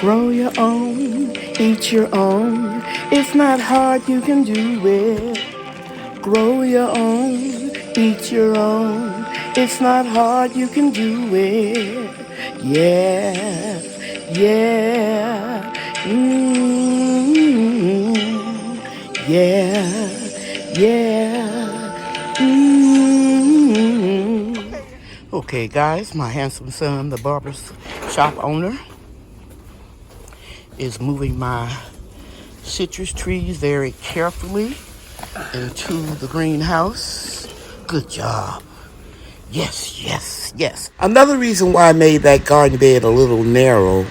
Grow your own, eat your own. It's not hard, you can do it. Grow your own, eat your own. It's not hard, you can do it. Yeah, yeah, yeah, yeah. Okay, guys, my handsome son, the barber shop owner, is moving my citrus trees very carefully into the greenhouse. Good job. Yes, yes, yes. Another reason why I made that garden bed a little narrower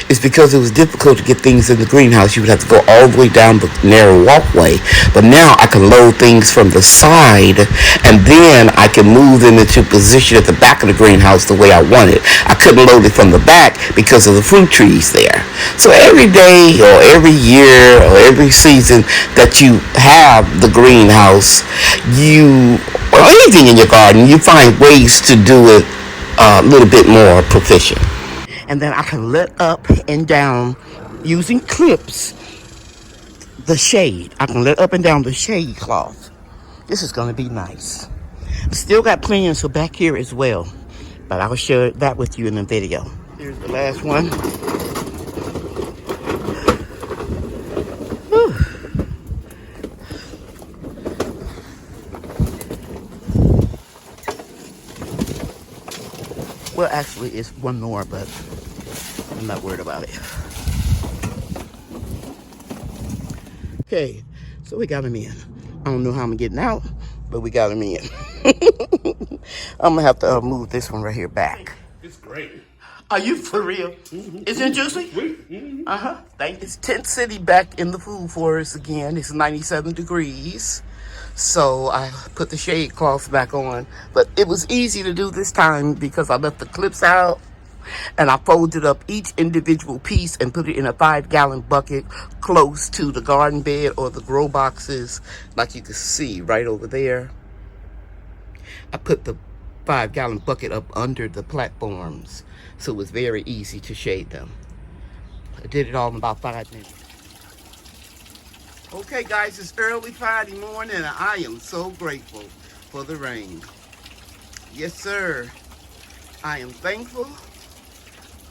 is because it was difficult to get things in the greenhouse. You would have to go all the way down the narrow walkway. But now I can load things from the side, and then I can move them into position at the back of the greenhouse the way I want it. I couldn't load it from the back because of the fruit trees there. So every day or every year or every season that you have the greenhouse, or anything in your garden, you find ways to do it a little bit more proficient. And then I can let up and down using clips the shade. I can let up and down the shade cloth. This is going to be nice. Still got plans for back here as well, but I will share that with you in the video. Here's the last one. Whew. Well, actually, it's one more, but I'm not worried about it. Okay, so we got him in. I don't know how I'm getting out, but we got him in. I'm gonna have to move this one right here back. It's great. Are you for real? Mm-hmm. Is it juicy? Mm-hmm. Thank you. It's Tent City back in the food forest again. It's 97 degrees. So I put the shade cloth back on. But it was easy to do this time because I left the clips out. And I folded up each individual piece and put it in a 5-gallon bucket close to the garden bed or the grow boxes, like you can see right over there. I put the 5-gallon bucket up under the platforms, so it was very easy to shade them. I did it all in about 5 minutes. Okay, guys, it's early Friday morning, and I am so grateful for the rain. Yes, sir. I am thankful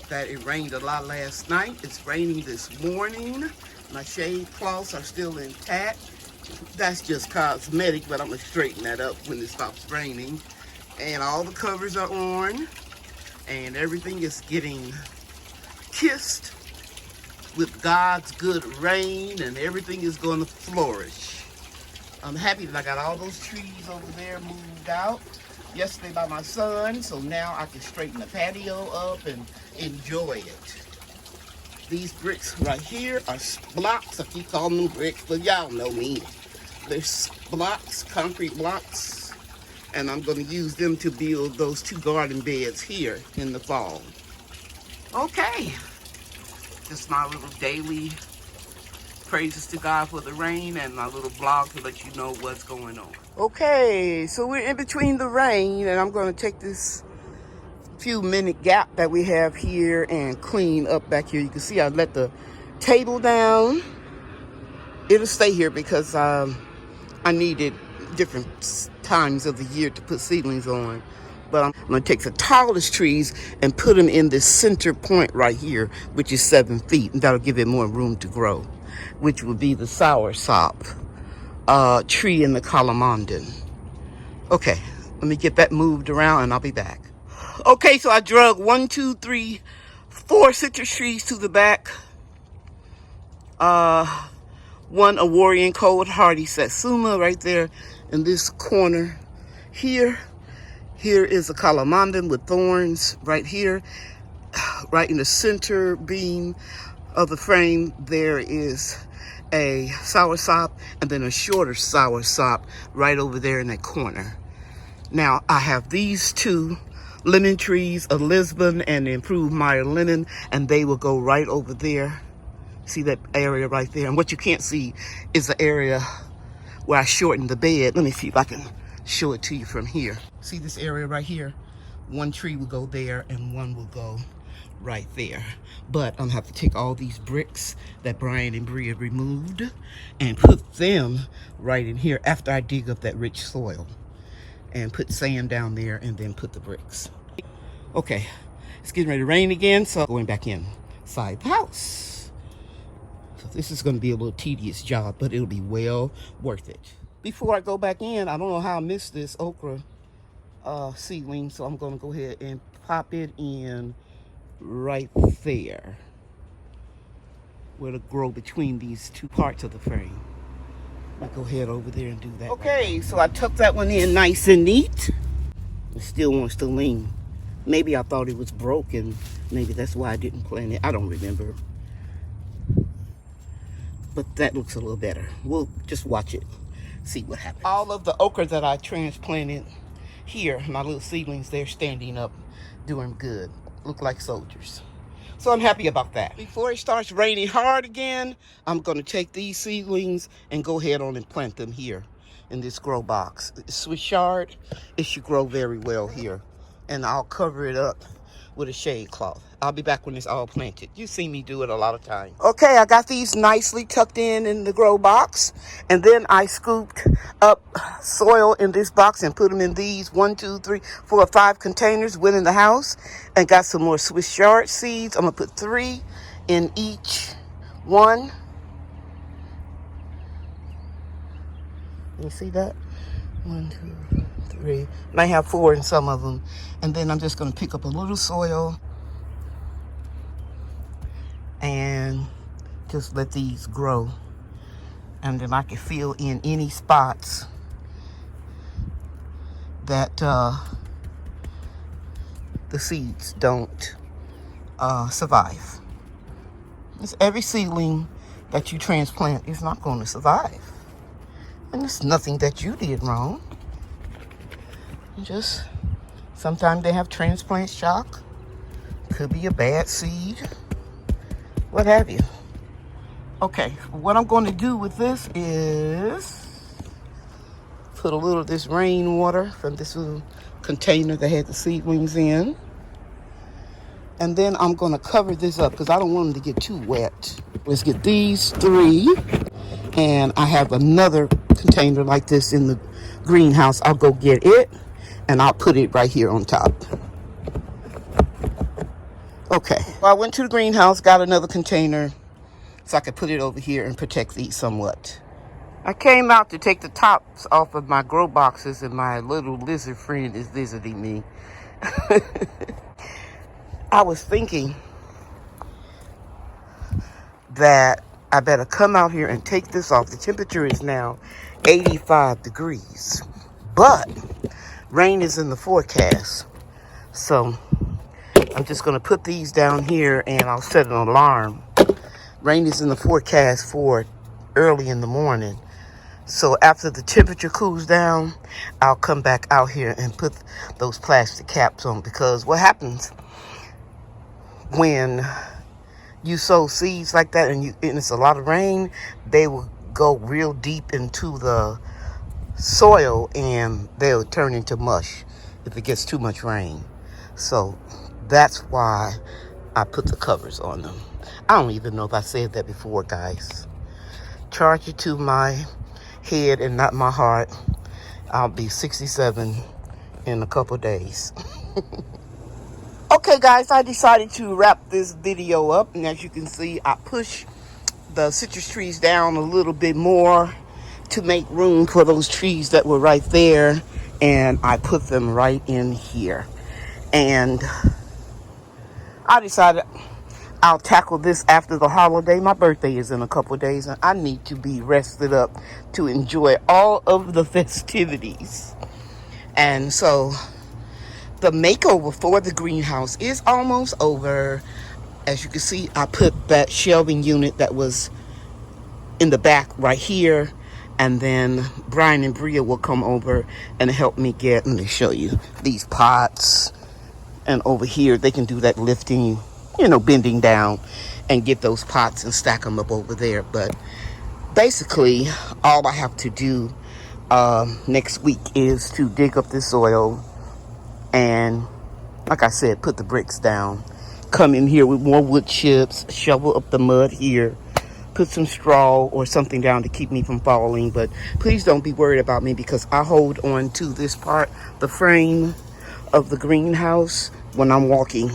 that it rained a lot last night. It's raining this morning. My shade cloths are still intact. That's just cosmetic, but I'm gonna straighten that up when it stops raining. And all the covers are on, and everything is getting kissed with God's good rain, and everything is gonna flourish. I'm happy that I got all those trees over there moved out yesterday by my son, so now I can straighten the patio up and enjoy it. These bricks right here are blocks. I keep calling them bricks, but y'all know me. They're blocks, concrete blocks, and I'm going to use them to build those 2 garden beds here in the fall. Okay, just my little daily praises to God for the rain and my little blog to let you know what's going on. Okay, so we're in between the rain, and I'm going to take this few-minute gap that we have here and clean up back here. You can see I let the table down. It'll stay here because I needed different times of the year to put seedlings on. But I'm going to take the tallest trees and put them in this center point right here, which is 7 feet, and that'll give it more room to grow, which would be the soursop tree in the calamandan. Okay, let me get that moved around and I'll be back. Okay, so I drug 1, 2, 3, 4 citrus trees to the back. 1 Awarian cold hardy satsuma right there in this corner here. Here is a calamandan with thorns right here. Right in the center beam of the frame, there is a soursop and then a shorter soursop right over there in that corner. Now, I have these 2 lemon trees, a Lisbon and improved Meyer lemon, and they will go right over there. See that area right there? And what you can't see is the area where I shortened the bed. Let me see if I can show it to you from here. See this area right here? 1 tree will go there and 1 will go right there. But I'm gonna have to take all these bricks that Brian and Bria removed and put them right in here after I dig up that rich soil and put sand down there and then put the bricks. Okay, it's getting ready to rain again, so going back inside the house. So this is gonna be a little tedious job, but it'll be well worth it. Before I go back in, I don't know how I missed this okra seedling, so I'm gonna go ahead and pop it in right there where it'll grow between these two parts of the frame. I'll go ahead over there and do that. Okay, so I tucked that one in nice and neat. It still wants to lean. Maybe I thought it was broken. Maybe that's why I didn't plant it. I don't remember. But that looks a little better. We'll just watch it, see what happens. All of the okra that I transplanted here, my little seedlings, they're standing up, doing good. Look like soldiers. So I'm happy about that. Before it starts raining hard again, I'm gonna take these seedlings and go ahead on and plant them here in this grow box. Swiss chard, it should grow very well here. And I'll cover it up with a shade cloth. I'll be back when it's all planted. You've seen me do it a lot of times. Okay, I got these nicely tucked in the grow box. And then I scooped up soil in this box and put them in these 1, 2, 3, 4, 5 containers within the house. And got some more Swiss chard seeds. I'm gonna put 3 in each one. You see that? 1, 2, 3. Might have 4 in some of them. And then I'm just gonna pick up a little soil and just let these grow. And then I can fill in any spots that the seeds don't survive. It's every seedling that you transplant is not going to survive. And it's nothing that you did wrong. Just sometimes they have transplant shock. Could be a bad seed. What have you. Okay, what I'm going to do with this is put a little of this rainwater from this little container that had the seedlings in. And then I'm going to cover this up because I don't want them to get too wet. Let's get these 3. And I have another container like this in the greenhouse. I'll go get it and I'll put it right here on top. Okay, well, I went to the greenhouse, got another container so I could put it over here and protect these somewhat. I came out to take the tops off of my grow boxes and my little lizard friend is visiting me. I was thinking that I better come out here and take this off. The temperature is now 85 degrees, but rain is in the forecast. So I'm just going to put these down here and I'll set an alarm. Rain is in the forecast for early in the morning. So after the temperature cools down, I'll come back out here and put those plastic caps on, because what happens when you sow seeds like that and it's a lot of rain, they will go real deep into the soil and they'll turn into mush if it gets too much rain. So that's why I put the covers on them. I don't even know if I said that before, guys. Charge it to my head and not my heart. I'll be 67 in a couple days. Okay, guys, I decided to wrap this video up. And as you can see, I pushed the citrus trees down a little bit more to make room for those trees that were right there. And I put them right in here. And I decided I'll tackle this after the holiday. My birthday is in a couple of days, and I need to be rested up to enjoy all of the festivities. And so the makeover for the greenhouse is almost over. As you can see, I put that shelving unit that was in the back right here, and then Brian and Bria will come over and help me let me show you these pots. And over here, they can do that lifting, bending down and get those pots and stack them up over there. But basically, all I have to do next week is to dig up this soil and, like I said, put the bricks down come in here with more wood chips, shovel up the mud here, put some straw or something down to keep me from falling. But please don't be worried about me, because I hold on to this part, the frame of the greenhouse, when I'm walking.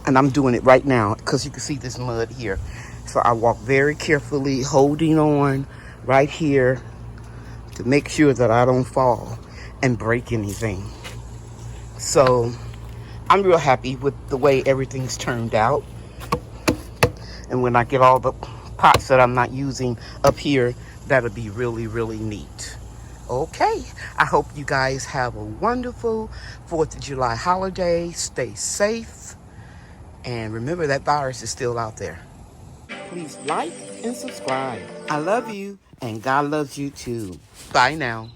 And I'm doing it right now because you can see this mud here. So I walk very carefully, holding on right here to make sure that I don't fall and break anything. So I'm real happy with the way everything's turned out. And when I get all the pots that I'm not using up here, that'll be really, really neat. Okay, I hope you guys have a wonderful 4th of July holiday. Stay safe. And remember, that virus is still out there. Please like and subscribe. I love you, and God loves you too. Bye now.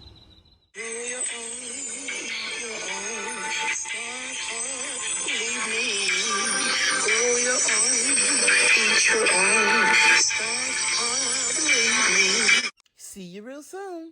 See you real soon.